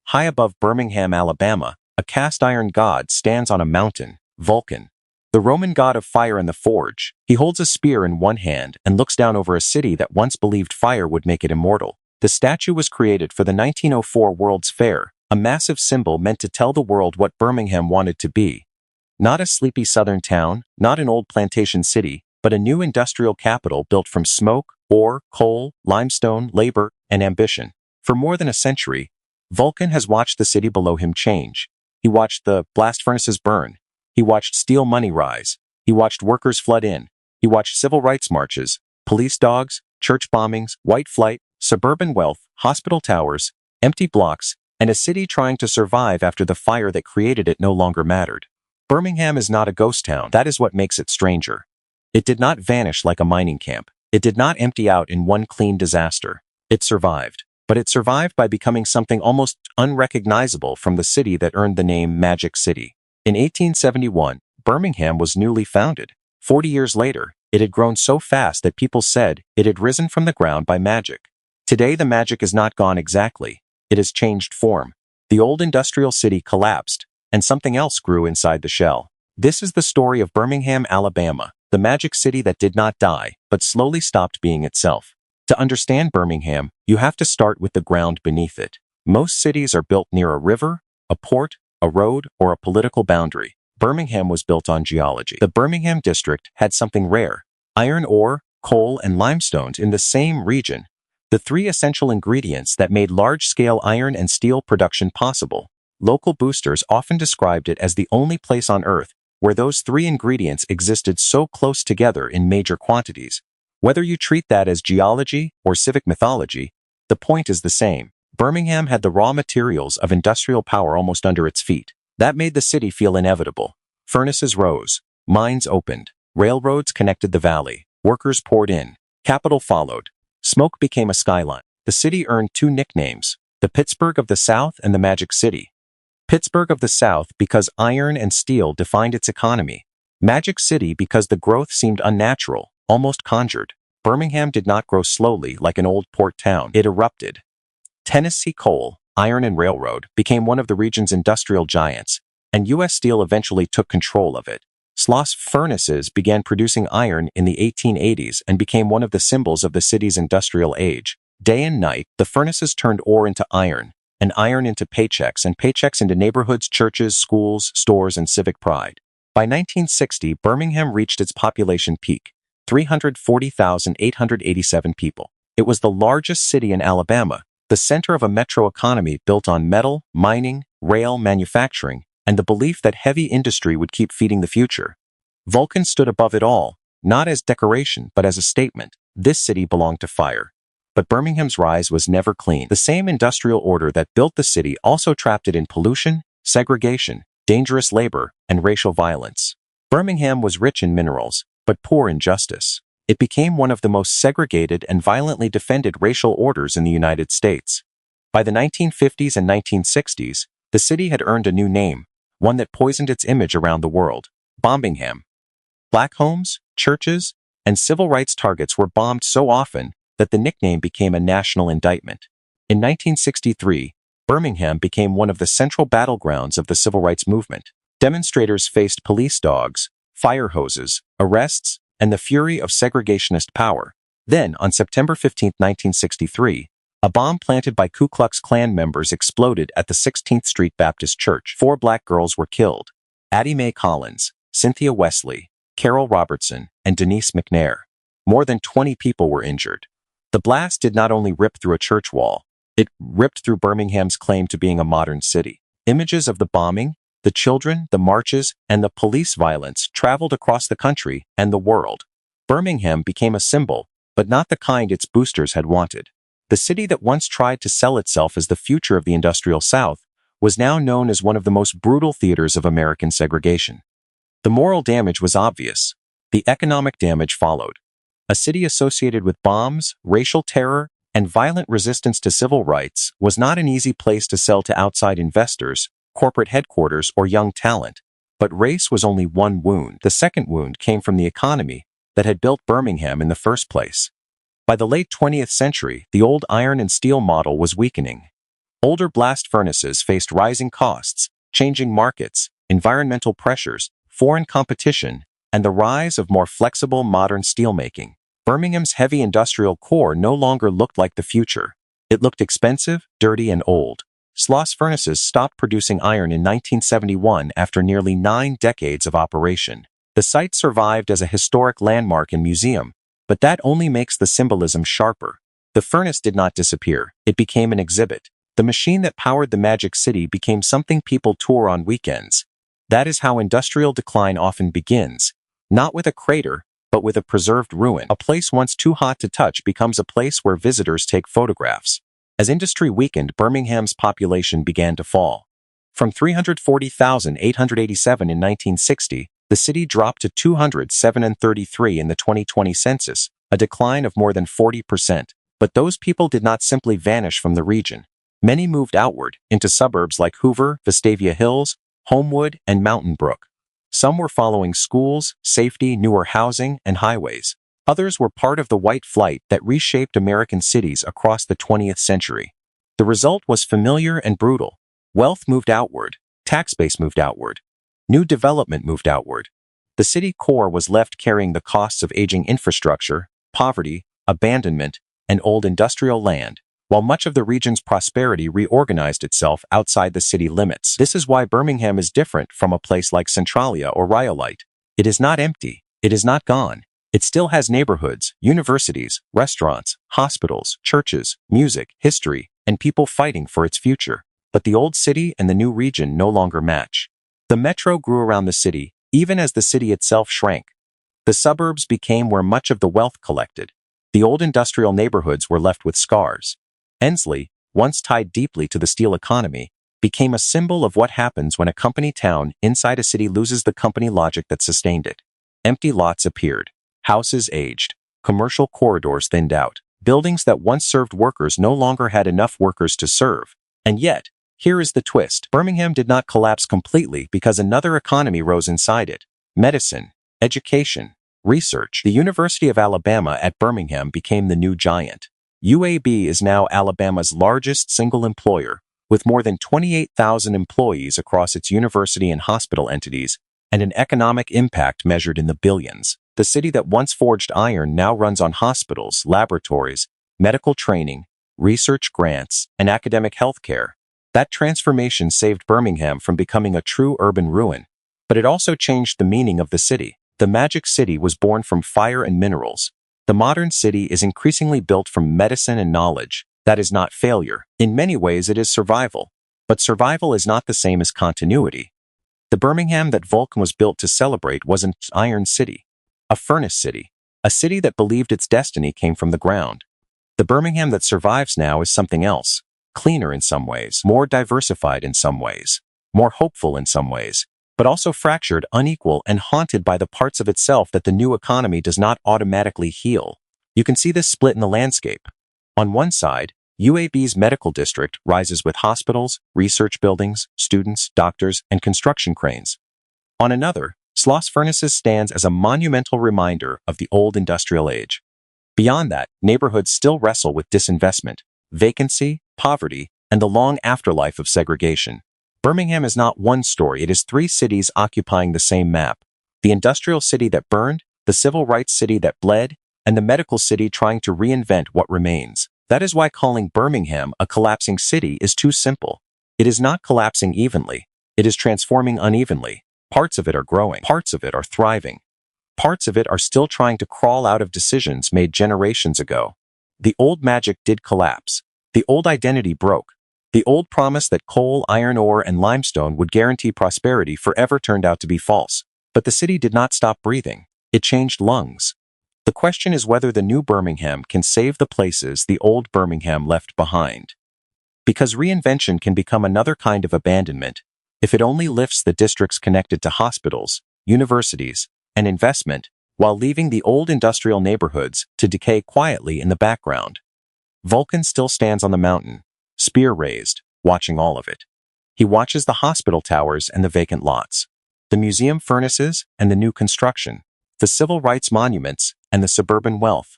high above Birmingham, Alabama, a cast-iron god stands on a mountain, Vulcan, the Roman god of fire and the forge. He holds a spear in one hand and looks down over a city that once believed fire would make it immortal. The statue was created for the 1904 World's Fair, a massive symbol meant to tell the world what Birmingham wanted to be. Not a sleepy southern town, not an old plantation city, but a new industrial capital built from smoke, ore, coal, limestone, labor, and ambition. For more than a century, Vulcan has watched the city below him change. He watched the blast furnaces burn. He watched steel money rise. He watched workers flood in. He watched civil rights marches, police dogs, church bombings, white flight, suburban wealth, hospital towers, empty blocks, and a city trying to survive after the fire that created it no longer mattered. Birmingham is not a ghost town. That is what makes it stranger. It did not vanish like a mining camp. It did not empty out in one clean disaster. It survived. But it survived by becoming something almost unrecognizable from the city that earned the name Magic City. In 1871, Birmingham was newly founded. 40 years later, it had grown so fast that people said it had risen from the ground by magic. Today the magic is not gone exactly. It has changed form. The old industrial city collapsed, and something else grew inside the shell. This is the story of Birmingham, Alabama, the magic city that did not die, but slowly stopped being itself. To understand Birmingham, you have to start with the ground beneath it. Most cities are built near a river, a port, a road, or a political boundary. Birmingham was built on geology. The Birmingham district had something rare: iron ore, coal, and limestones in the same region. The three essential ingredients that made large-scale iron and steel production possible. Local boosters often described it as the only place on Earth where those three ingredients existed so close together in major quantities. Whether you treat that as geology or civic mythology, the point is the same. Birmingham had the raw materials of industrial power almost under its feet. That made the city feel inevitable. Furnaces rose, mines opened, railroads connected the valley, workers poured in, capital followed. Smoke became a skyline. The city earned two nicknames: the Pittsburgh of the South and the Magic City. Pittsburgh of the South because iron and steel defined its economy. Magic City because the growth seemed unnatural, almost conjured. Birmingham did not grow slowly like an old port town. It erupted. Tennessee Coal, Iron and Railroad became one of the region's industrial giants, and U.S. Steel eventually took control of it. Sloss furnaces began producing iron in the 1880s and became one of the symbols of the city's industrial age. Day and night, the furnaces turned ore into iron, and iron into paychecks, and paychecks into neighborhoods, churches, schools, stores, and civic pride. By 1960, Birmingham reached its population peak: 340,887 people. It was the largest city in Alabama, the center of a metro economy built on metal, mining, rail, manufacturing, and the belief that heavy industry would keep feeding the future. Vulcan stood above it all, not as decoration but as a statement. This city belonged to fire. But Birmingham's rise was never clean. The same industrial order that built the city also trapped it in pollution, segregation, dangerous labor, and racial violence. Birmingham was rich in minerals, but poor in justice. It became one of the most segregated and violently defended racial orders in the United States. By the 1950s and 1960s, the city had earned a new name, one that poisoned its image around the world: Bombingham. Black homes, churches, and civil rights targets were bombed so often that the nickname became a national indictment. In 1963, Birmingham became one of the central battlegrounds of the civil rights movement. Demonstrators faced police dogs, fire hoses, arrests, and the fury of segregationist power. Then, on September 15, 1963, a bomb planted by Ku Klux Klan members exploded at the 16th Street Baptist Church. 4 black girls were killed: Addie Mae Collins, Cynthia Wesley, Carol Robertson, and Denise McNair. More than 20 people were injured. The blast did not only rip through a church wall, it ripped through Birmingham's claim to being a modern city. Images of the bombing, the children, the marches, and the police violence traveled across the country and the world. Birmingham became a symbol, but not the kind its boosters had wanted. The city that once tried to sell itself as the future of the industrial South was now known as one of the most brutal theaters of American segregation. The moral damage was obvious. The economic damage followed. A city associated with bombs, racial terror, and violent resistance to civil rights was not an easy place to sell to outside investors, corporate headquarters, or young talent. But race was only one wound. The second wound came from the economy that had built Birmingham in the first place. By the late 20th century, the old iron and steel model was weakening. Older blast furnaces faced rising costs, changing markets, environmental pressures, foreign competition, and the rise of more flexible modern steelmaking. Birmingham's heavy industrial core no longer looked like the future. It looked expensive, dirty, and old. Sloss furnaces stopped producing iron in 1971 after nearly 9 decades of operation. The site survived as a historic landmark and museum, but that only makes the symbolism sharper. The furnace did not disappear. It became an exhibit. The machine that powered the Magic City became something people tour on weekends. That is how industrial decline often begins. Not with a crater, but with a preserved ruin. A place once too hot to touch becomes a place where visitors take photographs. As industry weakened, Birmingham's population began to fall. From 340,887 in 1960, the city dropped to 207,033 in the 2020 census, a decline of more than 40%. But those people did not simply vanish from the region. Many moved outward, into suburbs like Hoover, Vestavia Hills, Homewood, and Mountain Brook. Some were following schools, safety, newer housing, and highways. Others were part of the white flight that reshaped American cities across the 20th century. The result was familiar and brutal. Wealth moved outward, tax base moved outward, new development moved outward. The city core was left carrying the costs of aging infrastructure, poverty, abandonment, and old industrial land, while much of the region's prosperity reorganized itself outside the city limits. This is why Birmingham is different from a place like Centralia or Rhyolite. It is not empty. It is not gone. It still has neighborhoods, universities, restaurants, hospitals, churches, music, history, and people fighting for its future. But the old city and the new region no longer match. The metro grew around the city, even as the city itself shrank. The suburbs became where much of the wealth collected. The old industrial neighborhoods were left with scars. Ensley, once tied deeply to the steel economy, became a symbol of what happens when a company town inside a city loses the company logic that sustained it. Empty lots appeared. Houses aged. Commercial corridors thinned out. Buildings that once served workers no longer had enough workers to serve. And yet, here is the twist. Birmingham did not collapse completely because another economy rose inside it. Medicine, education, research. The University of Alabama at Birmingham became the new giant. UAB is now Alabama's largest single employer, with more than 28,000 employees across its university and hospital entities, and an economic impact measured in the billions. The city that once forged iron now runs on hospitals, laboratories, medical training, research grants, and academic health care. That transformation saved Birmingham from becoming a true urban ruin, but it also changed the meaning of the city. The Magic City was born from fire and minerals. The modern city is increasingly built from medicine and knowledge. That is not failure. In many ways, it is survival. But survival is not the same as continuity. The Birmingham that Vulcan was built to celebrate was an iron city, a furnace city, a city that believed its destiny came from the ground. The Birmingham that survives now is something else, cleaner in some ways, more diversified in some ways, more hopeful in some ways, but also fractured, unequal, and haunted by the parts of itself that the new economy does not automatically heal. You can see this split in the landscape. On one side, UAB's medical district rises with hospitals, research buildings, students, doctors, and construction cranes. On another, Sloss Furnaces stands as a monumental reminder of the old industrial age. Beyond that, neighborhoods still wrestle with disinvestment, vacancy, poverty, and the long afterlife of segregation. Birmingham is not one story, it is 3 cities occupying the same map. The industrial city that burned, the civil rights city that bled, and the medical city trying to reinvent what remains. That is why calling Birmingham a collapsing city is too simple. It is not collapsing evenly. It is transforming unevenly. Parts of it are growing. Parts of it are thriving. Parts of it are still trying to crawl out of decisions made generations ago. The old magic did collapse. The old identity broke. The old promise that coal, iron ore, and limestone would guarantee prosperity forever turned out to be false. But the city did not stop breathing. It changed lungs. The question is whether the new Birmingham can save the places the old Birmingham left behind. Because reinvention can become another kind of abandonment, if it only lifts the districts connected to hospitals, universities, and investment, while leaving the old industrial neighborhoods to decay quietly in the background. Vulcan still stands on the mountain, spear raised, watching all of it. He watches the hospital towers and the vacant lots, the museum furnaces and the new construction, the civil rights monuments and the suburban wealth.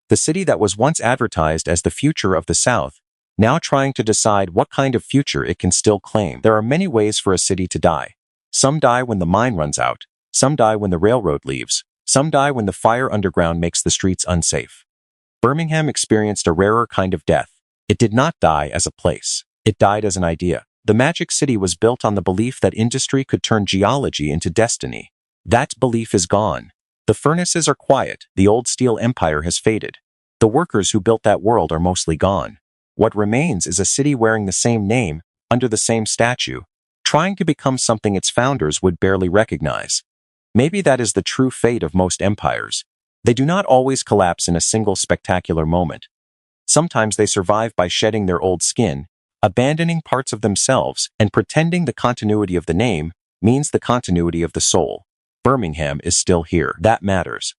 The city that was once advertised as the future of the South now trying to decide what kind of future it can still claim. There are many ways for a city to die. Some die when the mine runs out, some die when the railroad leaves, some die when the fire underground makes the streets unsafe. Birmingham experienced a rarer kind of death. It did not die as a place. It died as an idea. The Magic City was built on the belief that industry could turn geology into destiny. That belief is gone. The furnaces are quiet, the old steel empire has faded. The workers who built that world are mostly gone. What remains is a city wearing the same name, under the same statue, trying to become something its founders would barely recognize. Maybe that is the true fate of most empires. They do not always collapse in a single spectacular moment. Sometimes they survive by shedding their old skin, abandoning parts of themselves, and pretending the continuity of the name means the continuity of the soul. Birmingham is still here. That matters.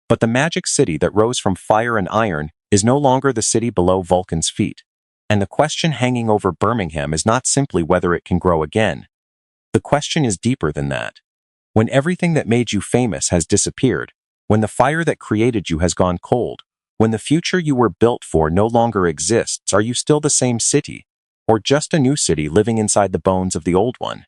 But the Magic City that rose from fire and iron is no longer the city below Vulcan's feet. And the question hanging over Birmingham is not simply whether it can grow again. The question is deeper than that. When everything that made you famous has disappeared, when the fire that created you has gone cold, when the future you were built for no longer exists, are you still the same city? Or just a new city living inside the bones of the old one?